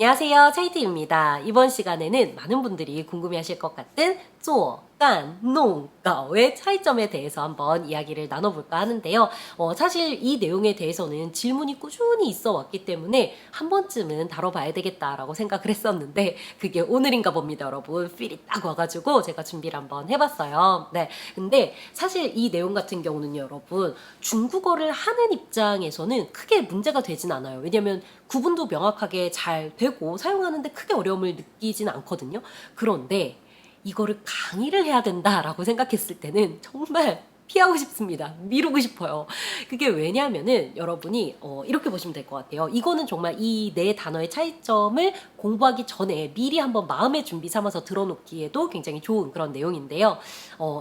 안녕하세요. 차이티입니다. 이번 시간에는 많은 분들이 궁금해하실 것 같은 做, 干, 弄, 搞의 차이점에 대해서 한번 이야기를 나눠볼까 하는데요. 사실 이 내용에 대해서는 질문이 꾸준히 있어 왔기 때문에 한 번쯤은 다뤄봐야 되겠다라고 생각을 했었는데 그게 오늘인가 봅니다, 여러분. 필이 딱 와가지고 제가 준비를 한번 해봤어요. 네, 근데 사실 이 내용 같은 경우는요, 여러분, 중국어를 하는 입장에서는 크게 문제가 되진 않아요. 왜냐면 구분도 명확하게 잘 되고 사용하는데 크게 어려움을 느끼진 않거든요. 그런데 이거를 강의를 해야 된다라고 생각했을 때는 정말 피하고 싶습니다. 미루고 싶어요. 그게 왜냐면은 여러분이 이렇게 보시면 될 것 같아요. 이거는 정말 이 네 단어의 차이점을 공부하기 전에 미리 한번 마음의 준비 삼아서 들어놓기에도 굉장히 좋은 그런 내용인데요.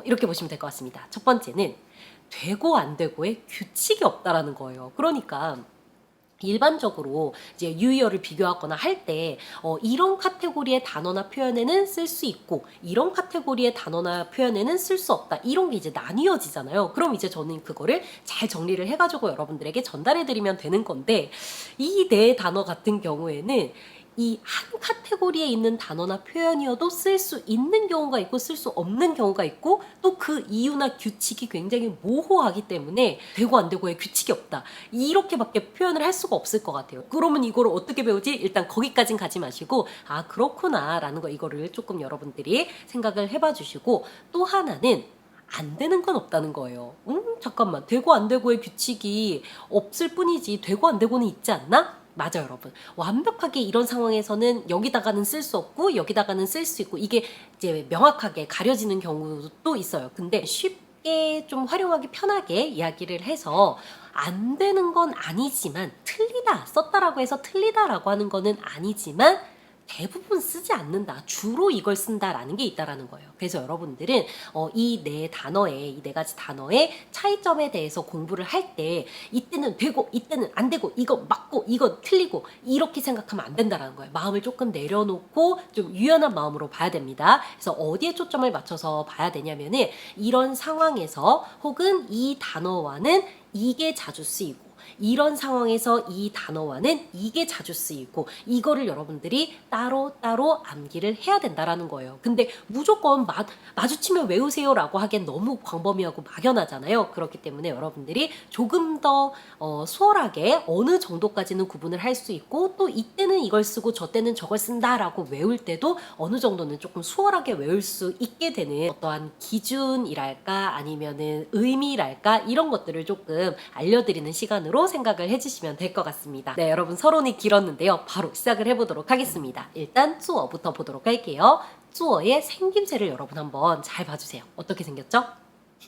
이렇게 보시면 될 것 같습니다. 첫 번째는 되고 안 되고의 규칙이 없다라는 거예요. 그러니까 일반적으로 이제 유의어를 비교하거나 할 때 이런 카테고리의 단어나 표현에는 쓸 수 있고 이런 카테고리의 단어나 표현에는 쓸 수 없다, 이런 게 이제 나뉘어지잖아요. 그럼 이제 저는 그거를 잘 정리를 해가지고 여러분들에게 전달해 드리면 되는 건데, 이 네 단어 같은 경우에는 이 한 카테고리에 있는 단어나 표현이어도 쓸 수 있는 경우가 있고 쓸 수 없는 경우가 있고, 또 그 이유나 규칙이 굉장히 모호하기 때문에 되고 안 되고의 규칙이 없다, 이렇게밖에 표현을 할 수가 없을 것 같아요. 그러면 이거를 어떻게 배우지? 일단 거기까진 가지 마시고, 아 그렇구나 라는 거, 이거를 조금 여러분들이 생각을 해봐 주시고, 또 하나는 안 되는 건 없다는 거예요. 잠깐만, 되고 안 되고의 규칙이 없을 뿐이지 되고 안 되고는 있지 않나? 맞아요, 여러분. 완벽하게 이런 상황에서는 여기다가는 쓸 수 없고 여기다가는 쓸 수 있고, 이게 이제 명확하게 가려지는 경우도 있어요. 근데 쉽게 좀 활용하기 편하게 이야기를 해서, 안 되는 건 아니지만 틀리다, 썼다라고 해서 틀리다라고 하는 거는 아니지만 대부분 쓰지 않는다, 주로 이걸 쓴다라는 게 있다라는 거예요. 그래서 여러분들은 이 네 가지 단어의 차이점에 대해서 공부를 할 때 이때는 되고 이때는 안 되고, 이거 맞고 이거 틀리고, 이렇게 생각하면 안 된다라는 거예요. 마음을 조금 내려놓고 좀 유연한 마음으로 봐야 됩니다. 그래서 어디에 초점을 맞춰서 봐야 되냐면은, 이런 상황에서 혹은 이 단어와는 이게 자주 쓰이고, 이런 상황에서 이 단어와는 이게 자주 쓰이고, 이거를 여러분들이 따로따로 암기를 해야 된다라는 거예요. 근데 무조건 마주치면 외우세요라고 하기엔 너무 광범위하고 막연하잖아요. 그렇기 때문에 여러분들이 조금 더 수월하게 어느 정도까지는 구분을 할 수 있고, 또 이때는 이걸 쓰고 저 때는 저걸 쓴다라고 외울 때도 어느 정도는 조금 수월하게 외울 수 있게 되는 어떠한 기준이랄까 아니면은 의미랄까, 이런 것들을 조금 알려드리는 시간으로 생각을 해주시면 될 것 같습니다. 네, 여러분, 서론이 길었는데요. 바로 시작을 해보도록 하겠습니다. 일단 쭈어부터 보도록 할게요. 쭈어의 생김새를 여러분 한번 잘 봐주세요. 어떻게 생겼죠?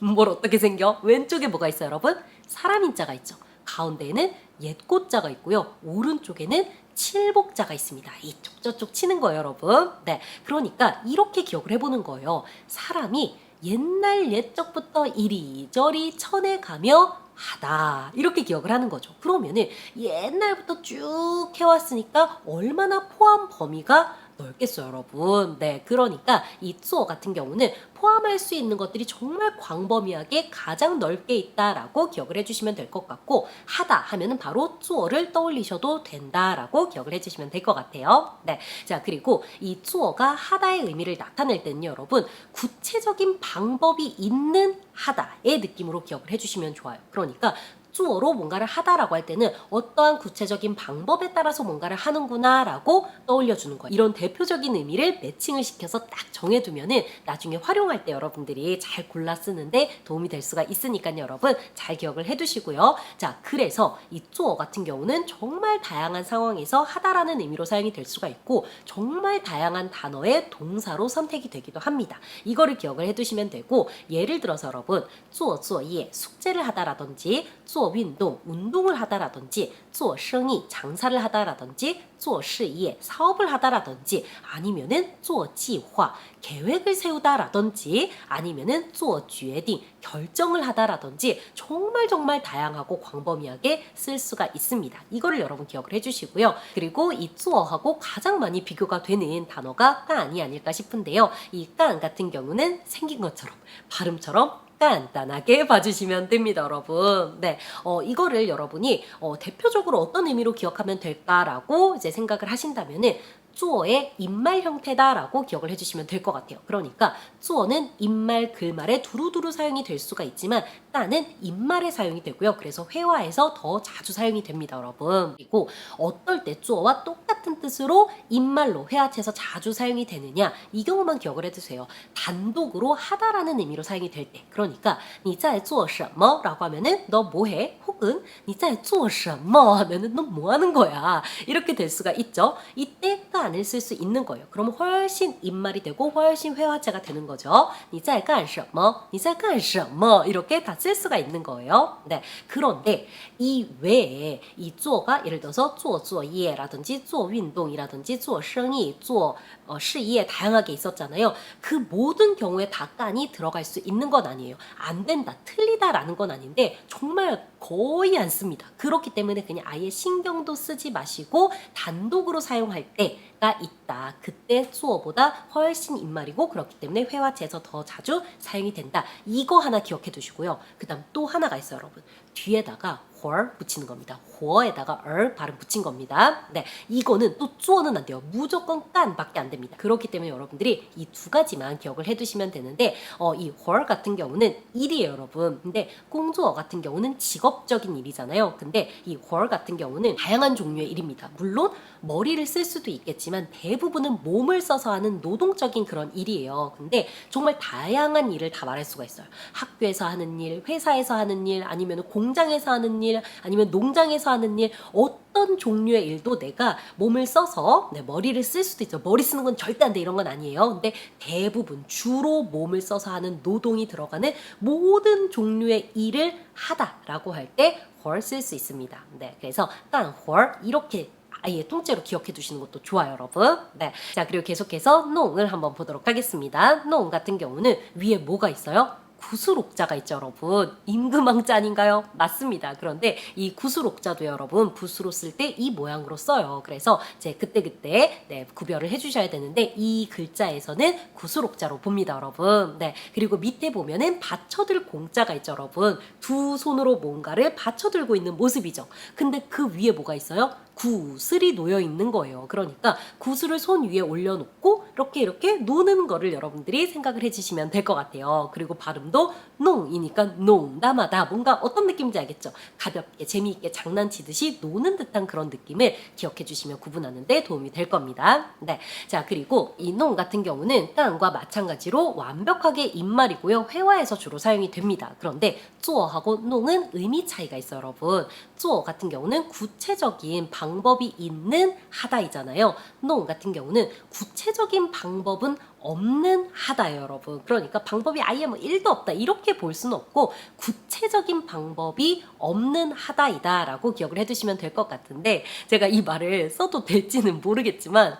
뭘 어떻게 생겨? 왼쪽에 뭐가 있어요, 여러분? 사람 인자가 있죠. 가운데에는 옛꽃자가 있고요. 오른쪽에는 칠복자가 있습니다. 이쪽 저쪽 치는 거예요, 여러분. 네, 그러니까 이렇게 기억을 해보는 거예요. 사람이 옛날 옛적부터 이리저리 쳐내가며 하다, 이렇게 기억을 하는 거죠. 그러면은 옛날부터 쭉 해왔으니까 얼마나 포함 범위가 넓겠어요, 여러분. 네, 그러니까 이 쭈어 같은 경우는 포함할 수 있는 것들이 정말 광범위하게 가장 넓게 있다라고 기억을 해주시면 될 것 같고, 하다 하면은 바로 쭈어를 떠올리셔도 된다라고 기억을 해주시면 될 것 같아요. 네, 자, 그리고 이 쭈어가 하다의 의미를 나타낼 때는 여러분, 구체적인 방법이 있는 하다의 느낌으로 기억을 해주시면 좋아요. 그러니까 쭈어로 뭔가를 하다라고 할 때는 어떠한 구체적인 방법에 따라서 뭔가를 하는구나 라고 떠올려주는 거예요. 이런 대표적인 의미를 매칭을 시켜서 딱 정해두면은 나중에 활용할 때 여러분들이 잘 골라 쓰는데 도움이 될 수가 있으니까요. 여러분 잘 기억을 해두시고요. 자, 그래서 이 쭈어 같은 경우는 정말 다양한 상황에서 하다라는 의미로 사용이 될 수가 있고, 정말 다양한 단어의 동사로 선택이 되기도 합니다. 이거를 기억을 해두시면 되고, 예를 들어서 여러분, 쭈어 쭈어예 숙제를 하다라든지, 做运动 운동을 하다라든지, 做生意 장사를 하다라든지, 做事业 사업을 하다라든지, 아니면은 做计划 계획을 세우다라든지, 아니면은 做决定 결정을 하다라든지, 정말 다양하고 광범위하게 쓸 수가 있습니다. 이거를 여러분 기억을 해주시고요. 그리고 이 做하고 가장 많이 비교가 되는 단어가 깐이 아닐까 싶은데요. 이 깐 같은 경우는 생긴 것처럼, 발음처럼 간단하게 봐주시면 됩니다, 여러분. 네, 이거를 여러분이 대표적으로 어떤 의미로 기억하면 될까라고 이제 생각을 하신다면은 做의 입말 형태다라고 기억을 해주시면 될 것 같아요. 그러니까 做는 입말, 글말에 두루두루 사용이 될 수가 있지만 따는 입말에 사용이 되고요. 그래서 회화에서 더 자주 사용이 됩니다, 여러분. 그리고 어떨 때 做와 똑같은 뜻으로 입말로 회화체에서 자주 사용이 되느냐, 이 경우만 기억을 해두세요. 단독으로 하다라는 의미로 사용이 될 때, 그러니까 你在做什么라고 하면은 너 뭐해? 혹은 你在做什么 하면은 너 뭐하는 거야? 이렇게 될 수가 있죠. 이때 깐을 쓸 수 있는 거예요. 그럼 훨씬 입말이 되고 훨씬 회화체가 되는 거죠. 你在干什么?你在干什么? 이렇게 다 쓸 수가 있는 거예요. 네. 그런데 이 외에 이 做가 예를 들어서 做作业라든지 做运动이라든지 做生意, 做事业 다양하게 있었잖아요. 그 모든 경우에 다 깐이 들어갈 수 있는 건 아니에요. 안 된다, 틀리다라는 건 아닌데 정말 거의 안 씁니다. 그렇기 때문에 그냥 아예 신경도 쓰지 마시고 단독으로 사용할 때가 있다. 그때 做보다 훨씬 입말이고 그렇기 때문에 회화체에서 더 자주 사용이 된다. 이거 하나 기억해 두시고요. 그 다음 또 하나가 있어요, 여러분. 뒤에다가 월 붙이는 겁니다. 호에다가 얼 발음 붙인 겁니다. 네, 이거는 또 做는 안 돼요. 무조건 깐밖에 안 됩니다. 그렇기 때문에 여러분들이 이 두 가지만 기억을 해두시면 되는데 이 월 같은 경우는 일이에요, 여러분. 근데 工作 같은 경우는 직업적인 일이잖아요. 근데 이 월 같은 경우는 다양한 종류의 일입니다. 물론 머리를 쓸 수도 있겠지만 대부분은 몸을 써서 하는 노동적인 그런 일이에요. 근데 정말 다양한 일을 다 말할 수가 있어요. 학교에서 하는 일, 회사에서 하는 일, 아니면 공장에서 하는 일, 아니면 농장에서 하는 일, 어떤 종류의 일도 내가 몸을 써서 머리를 쓸 수도 있죠. 머리 쓰는 건 절대 안 돼, 이런 건 아니에요. 근데 대부분 주로 몸을 써서 하는 노동이 들어가는 모든 종류의 일을 하다라고 할 때 월 쓸 수 있습니다. 네, 그래서 깐活 이렇게 아예 통째로 기억해 두시는 것도 좋아요, 여러분. 네. 자, 그리고 계속해서 농을 한번 보도록 하겠습니다. 농 같은 경우는 위에 뭐가 있어요? 구슬옥자가 있죠, 여러분. 임금왕자 아닌가요? 맞습니다. 그런데 이 구슬옥자도 여러분 붓으로 쓸 때 이 모양으로 써요. 그래서 이제 그때그때 구별을 해주셔야 되는데 이 글자에서는 구슬옥자로 봅니다, 여러분. 네. 그리고 밑에 보면은 받쳐들 공자가 있죠, 여러분. 두 손으로 뭔가를 받쳐들고 있는 모습이죠. 근데 그 위에 뭐가 있어요? 구슬이 놓여 있는 거예요. 그러니까 구슬을 손 위에 올려놓고 이렇게 노는 거를 여러분들이 생각을 해주시면 될 것 같아요. 그리고 발음도 농이니까 농담하다. 뭔가 어떤 느낌인지 알겠죠? 가볍게 재미있게 장난치듯이 노는 듯한 그런 느낌을 기억해 주시면 구분하는데 도움이 될 겁니다. 네, 자, 그리고 이 농 같은 경우는 깐과 마찬가지로 완벽하게 입말이고요. 회화에서 주로 사용이 됩니다. 그런데 做하고 농은 의미 차이가 있어요, 여러분. 做 같은 경우는 구체적인 방법이 있는 하다이잖아요. 농 같은 경우는 구체적인 방법은 없는 하다예요, 여러분. 그러니까 방법이 아예 뭐 1도 없다 이렇게 볼 수는 없고 구체적인 방법이 없는 하다이다 라고 기억을 해두시면 될 것 같은데 제가 이 말을 써도 될지는 모르겠지만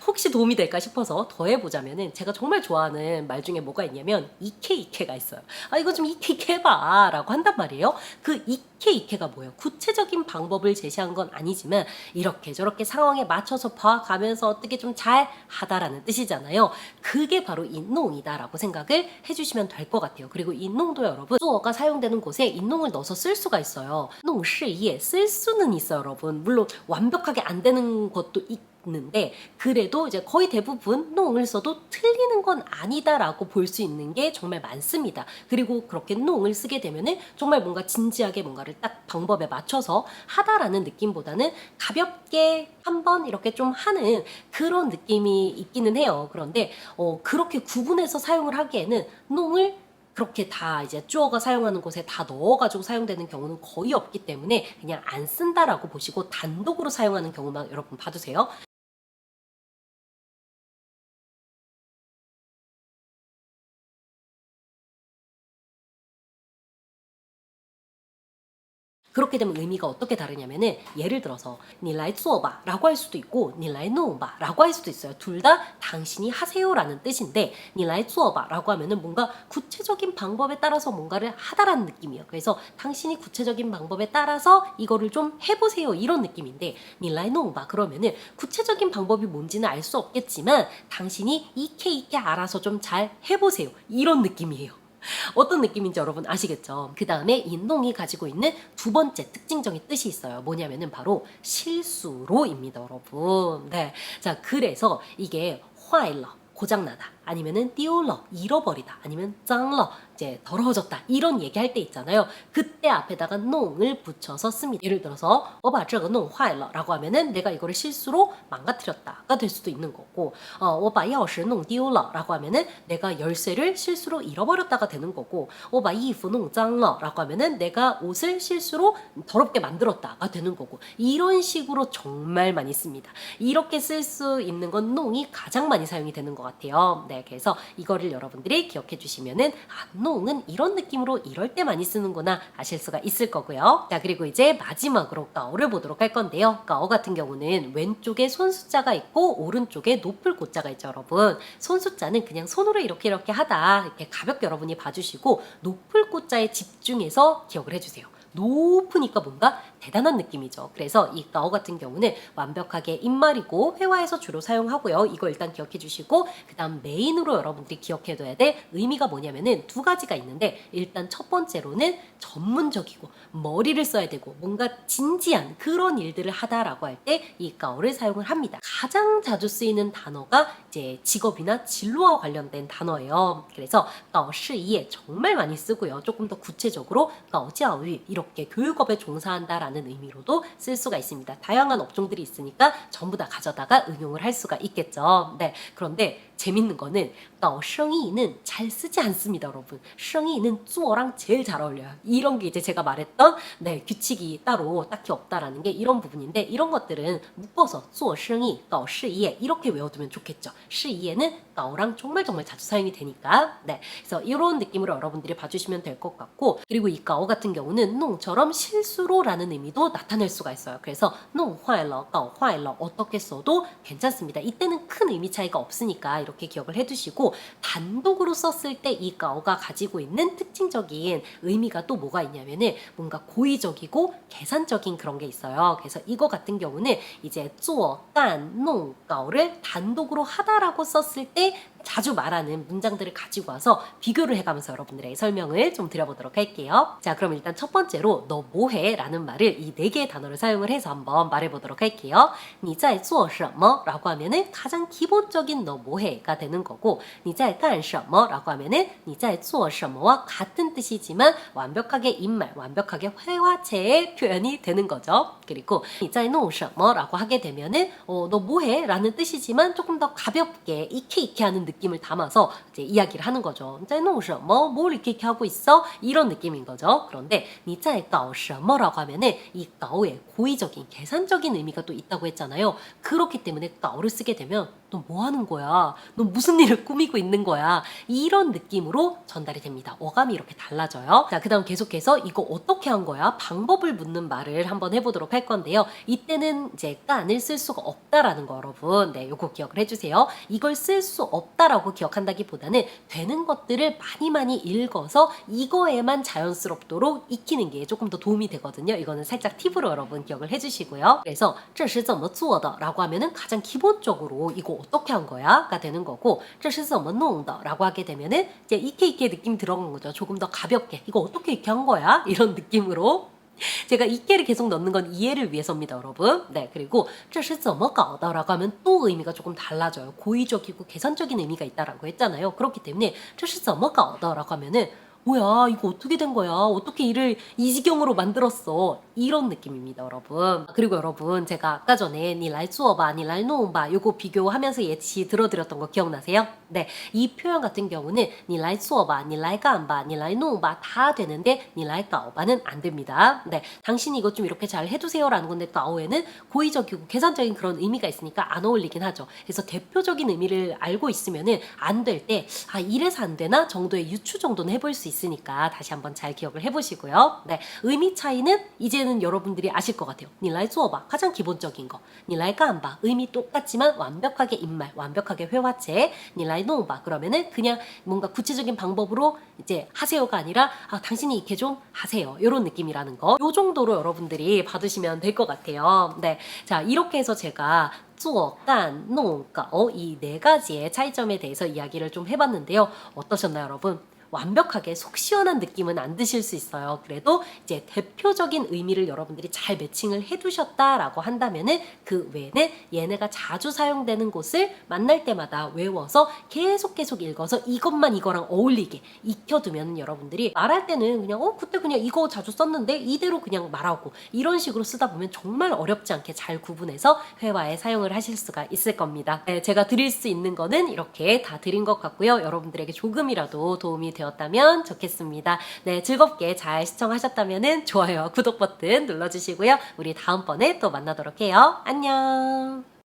혹시 도움이 될까 싶어서 더 해보자면은 제가 정말 좋아하는 말 중에 뭐가 있냐면 이케이케가 있어요. 아, 이거 좀 이케이케 해봐 라고 한단 말이에요. 그 이케이케가 뭐예요? 구체적인 방법을 제시한 건 아니지만 이렇게 저렇게 상황에 맞춰서 봐가면서 어떻게 좀 잘 하다라는 뜻이잖아요. 그게 바로 인농이다 라고 생각을 해주시면 될 것 같아요. 그리고 인농도 여러분 做가 사용되는 곳에 인농을 넣어서 쓸 수가 있어요. 농事业 쓸 수는 있어요, 여러분. 물론 완벽하게 안 되는 것도 있는데 그래도 이제 거의 대부분 농을 써도 틀리는 건 아니다라고 볼 수 있는 게 정말 많습니다. 그리고 그렇게 농을 쓰게 되면은 정말 뭔가 진지하게 뭔가를 딱 방법에 맞춰서 하다라는 느낌보다는 가볍게 한번 이렇게 좀 하는 그런 느낌이 있기는 해요. 그런데 그렇게 구분해서 사용을 하기에는 농을 그렇게 다 이제 쭈어가 사용하는 곳에 다 넣어가지고 사용되는 경우는 거의 없기 때문에 그냥 안 쓴다라고 보시고 단독으로 사용하는 경우만 여러분 봐두세요. 그렇게 되면 의미가 어떻게 다르냐면은 예를 들어서 你来做吧 라고 할 수도 있고 你来弄吧 라고 할 수도 있어요. 둘 다 당신이 하세요 라는 뜻인데 你来做吧 라고 하면은 뭔가 구체적인 방법에 따라서 뭔가를 하다라는 느낌이에요. 그래서 당신이 구체적인 방법에 따라서 이거를 좀 해보세요 이런 느낌인데 你来弄吧 그러면은 구체적인 방법이 뭔지는 알 수 없겠지만 당신이 이케 알아서 좀 잘 해보세요 이런 느낌이에요. 어떤 느낌인지 여러분 아시겠죠? 그 다음에 이 농이 가지고 있는 두 번째 특징적인 뜻이 있어요. 뭐냐면은 바로 실수로입니다, 여러분. 네. 자, 그래서 이게 坏了 고장나다 아니면은 丢了 잃어버리다 아니면 脏了 이제 더러워졌다 이런 얘기할 때 있잖아요. 그때 앞에다가 농을 붙여서 씁니다. 예를 들어서 我把这个弄坏了라고 하면은 내가 이거를 실수로 망가뜨렸다가 될 수도 있는 거고 我把钥匙弄丢了라고 하면은 내가 열쇠를 실수로 잃어버렸다가 되는 거고 我把衣服弄脏了라고 하면은 내가 옷을 실수로 더럽게 만들었다가 되는 거고 이런 식으로 정말 많이 씁니다. 이렇게 쓸 수 있는 건 농이 가장 많이 사용이 되는 것 같아요. 네, 그래서 이거를 여러분들이 기억해 주시면은 농은 이런 느낌으로 이럴 때 많이 쓰는구나 아실 수가 있을 거고요. 자, 그리고 이제 마지막으로 가오를 보도록 할 건데요. 가오 같은 경우는 왼쪽에 손숫자가 있고 오른쪽에 높을 고자가 있죠, 여러분. 손숫자는 그냥 손으로 이렇게 하다 이렇게 가볍게 여러분이 봐주시고 높을 고자에 집중해서 기억을 해주세요. 높으니까 뭔가 대단한 느낌이죠. 그래서 이 가오 같은 경우는 완벽하게 입말이고 회화에서 주로 사용하고요. 이거 일단 기억해 주시고 그 다음 메인으로 여러분들이 기억해둬야 될 의미가 뭐냐면은 두 가지가 있는데 일단 첫 번째로는 전문적이고 머리를 써야 되고 뭔가 진지한 그런 일들을 하다라고 할 때 이 가오를 사용을 합니다. 가장 자주 쓰이는 단어가 이제 직업이나 진로와 관련된 단어예요. 그래서 가오 시예 정말 많이 쓰고요. 조금 더 구체적으로 가오教育이렇게 교육업에 종사한다라는 의미로도 쓸 수가 있습니다. 다양한 업종들이 있으니까 전부 다 가져다가 응용을 할 수가 있겠죠. 네, 그런데 재밌는 거는 생이는 잘 쓰지 않습니다, 여러분. 생이는 做랑 제일 잘 어울려요. 이런 게 이제 제가 말했던 네, 규칙이 따로 딱히 없다라는 게 이런 부분인데 이런 것들은 묶어서 做生意, 搞事业 이렇게 외워두면 좋겠죠. 事业는 搞랑 정말 자주 사용이 되니까 네, 그래서 이런 느낌으로 여러분들이 봐주시면 될 것 같고 그리고 이 搞 같은 경우는 농처럼 실수로라는 의미도 나타낼 수가 있어요. 그래서 弄坏了, 搞坏了 어떻게 써도 괜찮습니다. 이때는 큰 의미 차이가 없으니까 이렇게 기억을 해두시고 단독으로 썼을 때 이 가오가 가지고 있는 특징적인 의미가 또 뭐가 있냐면은 뭔가 고의적이고 계산적인 그런 게 있어요. 그래서 이거 같은 경우는 이제 做, 干, 弄, 가오를 단독으로 하다라고 썼을 때 자주 말하는 문장들을 가지고 와서 비교를 해가면서 여러분들에게 설명을 좀 드려보도록 할게요. 자, 그럼 일단 첫 번째로 너 뭐해? 라는 말을 이 네 개의 단어를 사용을 해서 한번 말해보도록 할게요. 你在做什么? 라고 하면은 가장 기본적인 너 뭐해?가 되는 거고 你在干什么? 라고 하면은 你在做什么와 같은 뜻이지만 완벽하게 입말, 완벽하게 회화체의 표현이 되는 거죠. 그리고 你在弄什么? 라고 하게 되면은 너 뭐해? 라는 뜻이지만 조금 더 가볍게 이케이케 하는 느낌을 담아서 이제 이야기를 하는 거죠. 在弄什么? 뭘 이렇게 하고 있어? 이런 느낌인 거죠. 그런데 你在搞什么? 라고 하면은 이 搞의 고의적인 계산적인 의미가 또 있다고 했잖아요. 그렇기 때문에 搞를 쓰게 되면 너 뭐 하는 거야? 너 무슨 일을 꾸미고 있는 거야? 이런 느낌으로 전달이 됩니다. 어감이 이렇게 달라져요. 자, 그 다음 계속해서 이거 어떻게 한 거야? 방법을 묻는 말을 한번 해보도록 할 건데요. 이때는 이제 깐을 쓸 수가 없다라는 거 여러분. 네, 요거 기억을 해주세요. 이걸 쓸 수 없다라고 기억한다기보다는 되는 것들을 많이 읽어서 이거에만 자연스럽도록 익히는 게 조금 더 도움이 되거든요. 이거는 살짝 팁으로 여러분 기억을 해주시고요. 그래서 这是怎么做的? 라고 하면은 가장 기본적으로 이거 어떻게 한 거야? 가 되는 거고 这是怎么弄的? 라고 하게 되면은 이제 이케이케 느낌 들어간 거죠. 조금 더 가볍게 이거 어떻게 이렇게 한 거야? 이런 느낌으로 제가 이케를 계속 넣는 건 이해를 위해서입니다, 여러분. 네, 그리고 这是怎么搞的? 라고 하면 또 의미가 조금 달라져요. 고의적이고 계산적인 의미가 있다라고 했잖아요. 그렇기 때문에 这是怎么搞的? 라고 하면은 뭐야 이거 어떻게 된 거야? 어떻게 일을 이 지경으로 만들었어? 이런 느낌입니다, 여러분. 그리고 여러분 제가 아까 전에 你来做吧, 你来弄吧 요거 비교하면서 예시 들어드렸던 거 기억나세요? 네, 이 표현 같은 경우는 你来做吧, 你来干吧, 你来弄吧 다 되는데 你来搞吧는 안 됩니다. 네, 당신이 이거 좀 이렇게 잘 해두세요 라는 건데 가오에는 고의적이고 계산적인 그런 의미가 있으니까 안 어울리긴 하죠. 그래서 대표적인 의미를 알고 있으면은 안 될 때 아 이래서 안 되나 정도의 유추 정도는 해볼 수 있으니까 다시 한번 잘 기억을 해보시고요. 네, 의미 차이는 이제는 여러분들이 아실 것 같아요. 你来做吧 가장 기본적인 거. 你来干吧 의미 똑같지만 완벽하게 입말, 완벽하게 회화체. 你来弄吧 그러면은 그냥 뭔가 구체적인 방법으로 이제 하세요가 아니라 아 당신이 이렇게 좀 하세요. 이런 느낌이라는 거. 요 정도로 여러분들이 받으시면 될 것 같아요. 네, 자 이렇게 해서 제가 做, 干, 弄, 搞 이 네 가지의 차이점에 대해서 이야기를 좀 해봤는데요. 어떠셨나요, 여러분? 완벽하게 속 시원한 느낌은 안 드실 수 있어요. 그래도 이제 대표적인 의미를 여러분들이 잘 매칭을 해두셨다라고 한다면은 그 외에는 얘네가 자주 사용되는 곳을 만날 때마다 외워서 계속 읽어서 이것만 이거랑 어울리게 익혀두면 여러분들이 말할 때는 그냥 그때 그냥 이거 자주 썼는데 이대로 그냥 말하고 이런 식으로 쓰다 보면 정말 어렵지 않게 잘 구분해서 회화에 사용을 하실 수가 있을 겁니다. 네, 제가 드릴 수 있는 거는 이렇게 다 드린 것 같고요. 여러분들에게 조금이라도 도움이 되었다면 좋겠습니다. 네, 즐겁게 잘 시청하셨다면 좋아요, 구독 버튼 눌러주시고요. 우리 다음번에 또 만나도록 해요. 안녕.